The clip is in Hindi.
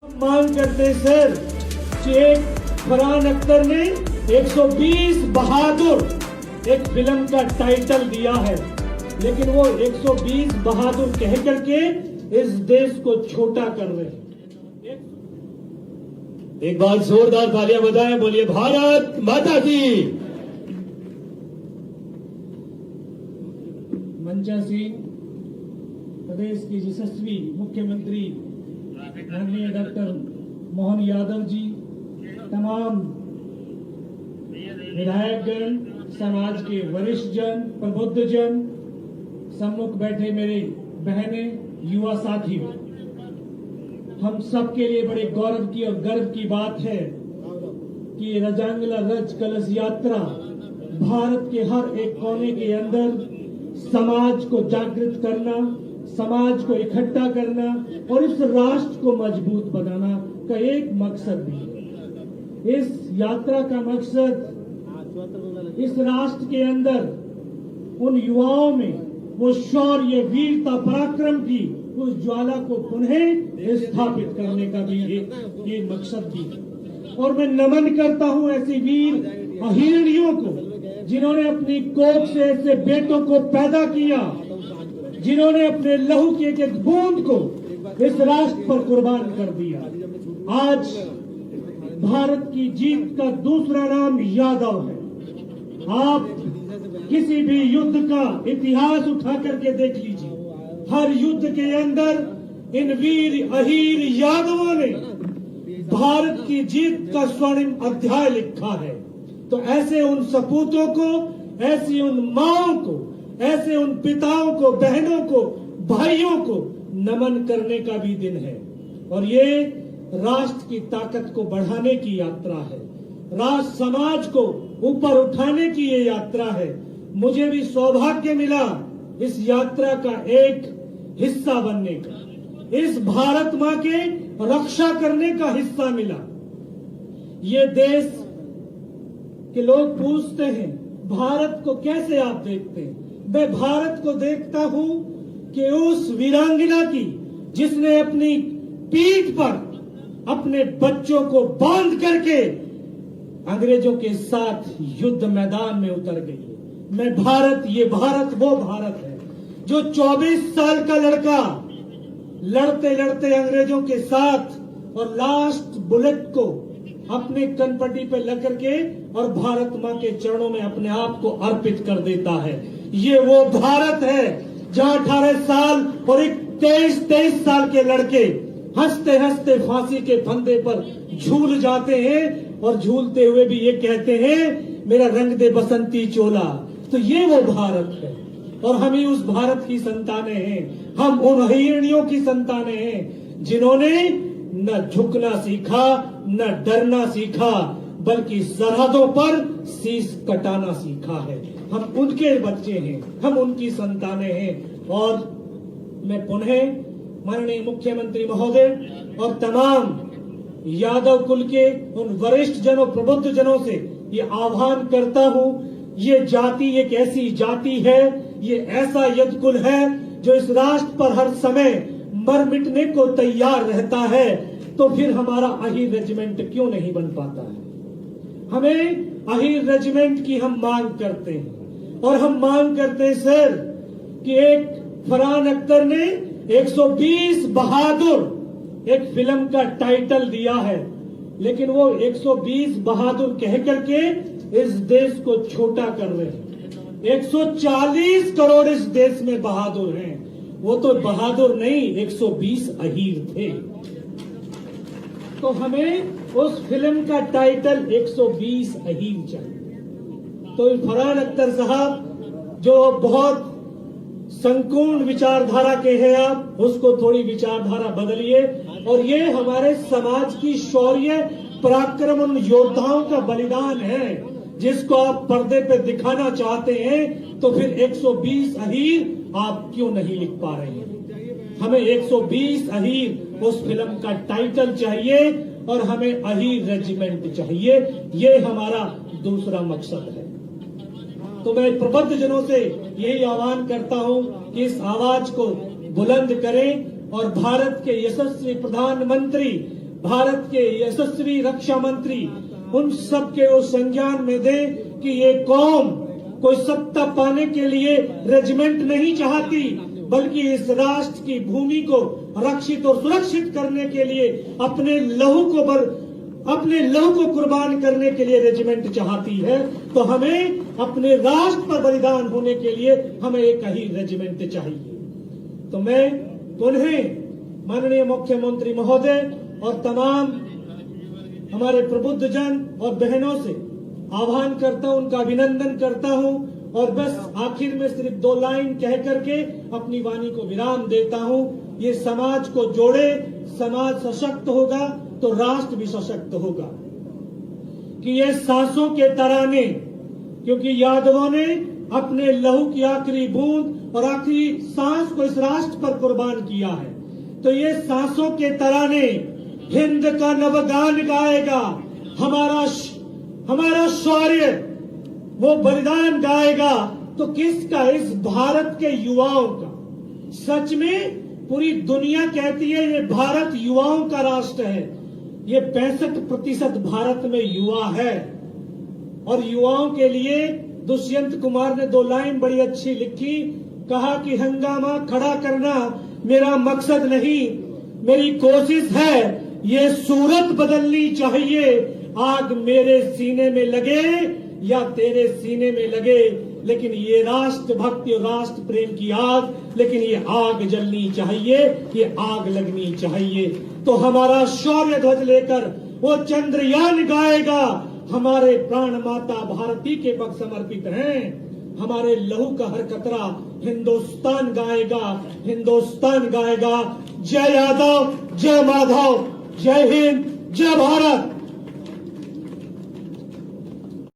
मांग करते सर शेख फरहान अख्तर ने 120 बहादुर एक फिल्म का टाइटल दिया है, लेकिन वो 120 बहादुर कह करके इस देश को छोटा कर रहे हैं। एक बार जोरदार तालियां बजाएं, बोलिए भारत माता की। मंचा सिंह प्रदेश के यशस्वी मुख्यमंत्री माननीय डॉक्टर मोहन यादव जी, तमाम विधायकगण, समाज के वरिष्ठ जन, प्रबुद्ध जन, सम्मुख बैठे मेरे बहने, युवा साथियों, हम सबके लिए बड़े गौरव की और गर्व की बात है कि रजांगला रज कलश यात्रा भारत के हर एक कोने के अंदर समाज को जागृत करना, समाज को इकट्ठा करना और इस राष्ट्र को मजबूत बनाना का एक मकसद भी है। इस यात्रा का मकसद इस राष्ट्र के अंदर उन युवाओं में वो शौर्य, वीरता, पराक्रम की उस ज्वाला को पुनः स्थापित करने का भी एक मकसद भी है। और मैं नमन करता हूं ऐसी वीर अहिरणियों को जिन्होंने अपनी कोख से ऐसे बेटों को पैदा किया, जिन्होंने अपने लहू की एक एक बूंद को इस राष्ट्र पर कुर्बान कर दिया। आज भारत की जीत का दूसरा नाम यादव है। आप किसी भी युद्ध का इतिहास उठा करके देख लीजिए, हर युद्ध के अंदर इन वीर अहीर यादवों ने भारत की जीत का स्वर्णिम अध्याय लिखा है। तो ऐसे उन सपूतों को, ऐसी उन माओं को, ऐसे उन पिताओं को, बहनों को, भाइयों को नमन करने का भी दिन है। और ये राष्ट्र की ताकत को बढ़ाने की यात्रा है, राष्ट्र समाज को ऊपर उठाने की ये यात्रा है। मुझे भी सौभाग्य मिला इस यात्रा का एक हिस्सा बनने का, इस भारत मां के रक्षा करने का हिस्सा मिला। ये देश के लोग पूछते हैं भारत को कैसे आप देखते हैं। मैं भारत को देखता हूं कि उस वीरांगना की जिसने अपनी पीठ पर अपने बच्चों को बांध करके अंग्रेजों के साथ युद्ध मैदान में उतर गई है। मैं भारत, ये भारत वो भारत है जो 24 साल का लड़का लड़ते लड़ते अंग्रेजों के साथ और लास्ट बुलेट को अपने कनपट्टी पे लग करके और भारत मां के चरणों में अपने आप को अर्पित कर देता है। ये वो भारत है जहां 18 साल और एक 23 साल के लड़के हंसते हंसते फांसी के फंदे पर झूल जाते हैं और झूलते हुए भी ये कहते हैं मेरा रंग दे बसंती चोला। तो ये वो भारत है और हम ही उस भारत की संतानें हैं। हम उन हिरणियों की संतानें हैं जिन्होंने न झुकना सीखा, न डरना सीखा, बल्कि सरहदों पर शीश कटाना सीखा है। हम उनके बच्चे हैं, हम उनकी संतानें हैं। और मैं पुनः माननीय मुख्यमंत्री महोदय और तमाम यादव कुल के उन वरिष्ठ जनों, प्रबुद्ध जनों से ये आह्वान करता हूं, ये जाति एक ऐसी जाति है, ये ऐसा यज्ञ कुल है जो इस राष्ट्र पर हर समय मर मिटने को तैयार रहता है। तो फिर हमारा अहीर रेजिमेंट क्यों नहीं बन पाता है? हमें अहीर रेजिमेंट की हम मांग करते हैं और हम मांग करते हैं सर कि एक फरहान अख्तर ने 120 बहादुर एक फिल्म का टाइटल दिया है, लेकिन वो 120 बहादुर कह करके इस देश को छोटा कर रहे हैं। 140 करोड़ इस देश में बहादुर हैं, वो तो बहादुर नहीं 120 अहीर थे। तो हमें उस फिल्म का टाइटल 120 अहीर चाहिए। तो फरहान अख्तर साहब जो बहुत संपूर्ण विचारधारा के हैं, आप उसको थोड़ी विचारधारा बदलिए और ये हमारे समाज की शौर्य, पराक्रम, उन योद्धाओं का बलिदान है जिसको आप पर्दे पे दिखाना चाहते हैं। तो फिर 120 अहीर आप क्यों नहीं लिख पा रहे हैं? हमें 120 अहीर उस फिल्म का टाइटल चाहिए और हमें अहीर रेजिमेंट चाहिए। ये हमारा दूसरा मकसद है। तो मैं प्रबुद्ध जनों से यही आह्वान करता हूं कि इस आवाज को बुलंद करें और भारत के यशस्वी प्रधानमंत्री भारत के यशस्वी रक्षा मंत्री उन सब के वो संज्ञान में दे कि ये कौम कोई सत्ता पाने के लिए रेजिमेंट नहीं चाहती, बल्कि इस राष्ट्र की भूमि को रक्षित और सुरक्षित करने के लिए अपने लहू को कुर्बान करने के लिए रेजिमेंट चाहती है। तो हमें अपने राष्ट्र पर बलिदान होने के लिए हमें एक ही रेजिमेंट चाहिए। तो मैं उन्हें माननीय मुख्यमंत्री महोदय और तमाम हमारे प्रबुद्ध जन और बहनों से आह्वान करता हूं, उनका अभिनंदन करता हूं और बस आखिर में सिर्फ 2 लाइन कह करके अपनी वाणी को विराम देता हूं। ये समाज को जोड़े, समाज सशक्त होगा तो राष्ट्र भी सशक्त होगा। कि ये सांसों के तराने, क्योंकि यादवों ने अपने लहू की आखिरी बूंद और आखिरी सांस को इस राष्ट्र पर कुर्बान किया है, तो ये सांसों के तराने हिंद का नवगान गाएगा, हमारा शौर्य वो बलिदान गाएगा। तो किसका? इस भारत के युवाओं का। सच में पूरी दुनिया कहती है ये भारत युवाओं का राष्ट्र है। ये 65% भारत में युवा है और युवाओं के लिए दुष्यंत कुमार ने 2 लाइन बड़ी अच्छी लिखी। कहा कि हंगामा खड़ा करना मेरा मकसद नहीं, मेरी कोशिश है ये सूरत बदलनी चाहिए। आग मेरे सीने में लगे या तेरे सीने में लगे, लेकिन ये राष्ट्र भक्ति और राष्ट्र प्रेम की आग, लेकिन ये आग जलनी चाहिए, ये आग लगनी चाहिए। तो हमारा शौर्य ध्वज लेकर वो चंद्रयान गाएगा। हमारे प्राण माता भारती के पक्ष समर्पित हैं। हमारे लहू का हर कतरा हिंदुस्तान गाएगा, हिंदुस्तान गाएगा। जय यादव, जय माधव, जय हिंद, जय भारत।